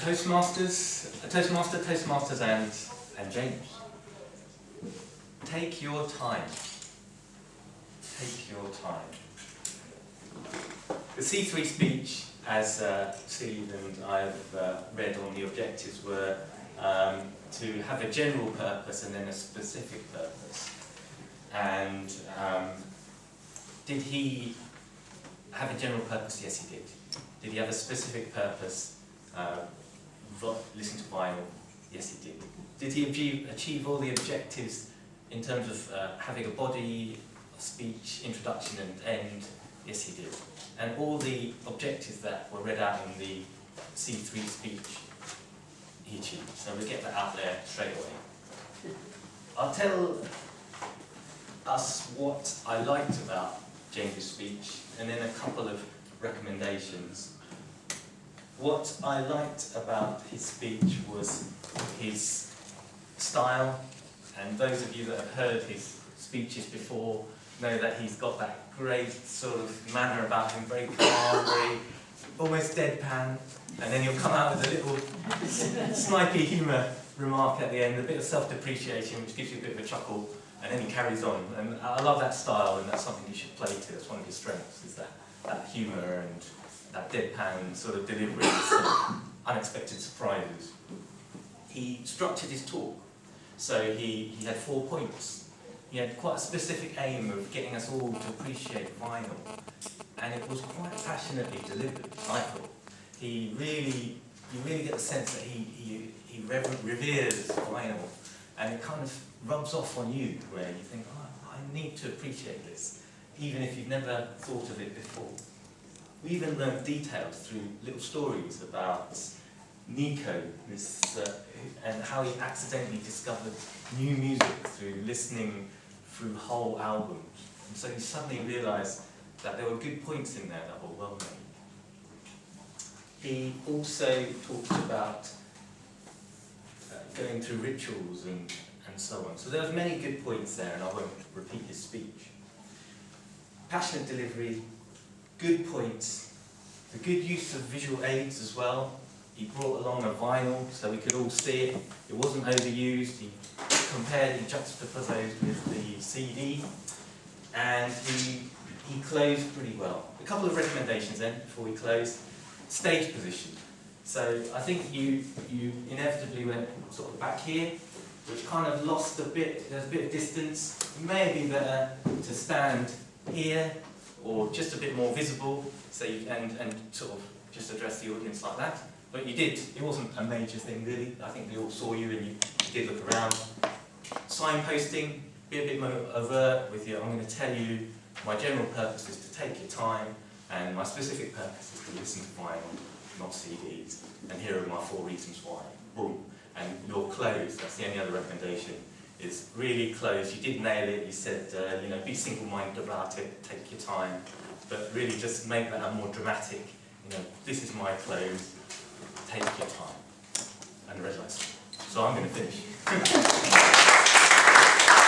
Toastmasters and James. Take your time. Take your time. The C3 speech, as Steve and I have read on the objectives, were to have a general purpose and then a specific purpose. And did he have a general purpose? Yes, he did. Did he have a specific purpose? Listen to vinyl? Yes, he did. Did he achieve all the objectives in terms of having a body, speech, introduction and end? Yes, he did. And all the objectives that were read out in the C3 speech, he achieved. So we'll get that out there straight away. I'll tell us what I liked about James's speech, and then a couple of recommendations. What I liked about his speech was his style, and those of you that have heard his speeches before know that he's got that great sort of manner about him, very calm, very almost deadpan, and then he'll come out with a little snipey humour remark at the end, a bit of self-depreciation which gives you a bit of a chuckle, and then he carries on. And I love that style, and that's something you should play to. That's one of his strengths, is that humour and that deadpan sort of delivery, unexpected surprises. He structured his talk, so he had 4 points. He had quite a specific aim of getting us all to appreciate vinyl, and it was quite passionately delivered, I thought. You really get the sense that he reveres vinyl, and it kind of rubs off on you, where you think, oh, I need to appreciate this, even if you've never thought of it before. We even learned details through little stories about Nico, and how he accidentally discovered new music through listening through whole albums. And so he suddenly realised that there were good points in there that were well made. He also talked about going through rituals and so on. So there was many good points there, and I won't repeat his speech. Passionate delivery, good points, the good use of visual aids as well. He brought along a vinyl so we could all see it. It wasn't overused. He juxtaposed with the CD, and he closed pretty well. A couple of recommendations then before we close. Stage position. So I think you inevitably went sort of back here, which kind of lost a bit. There's a bit of distance. It may be better to stand here, or just a bit more visible, so and sort of just address the audience like that. But you did. It wasn't a major thing really. I think we all saw you, and you did look around. Signposting, be a bit more overt with you. I'm going to tell you my general purpose is to take your time, and my specific purpose is to listen to vinyl, not CDs. And here are my 4 reasons why. Boom. And your clothes, that's the only other recommendation, is really close. You did nail it. You said, be single-minded about it, take your time, but really just make that a more dramatic, this is my clothes, take your time. And red lights. So I'm going to finish.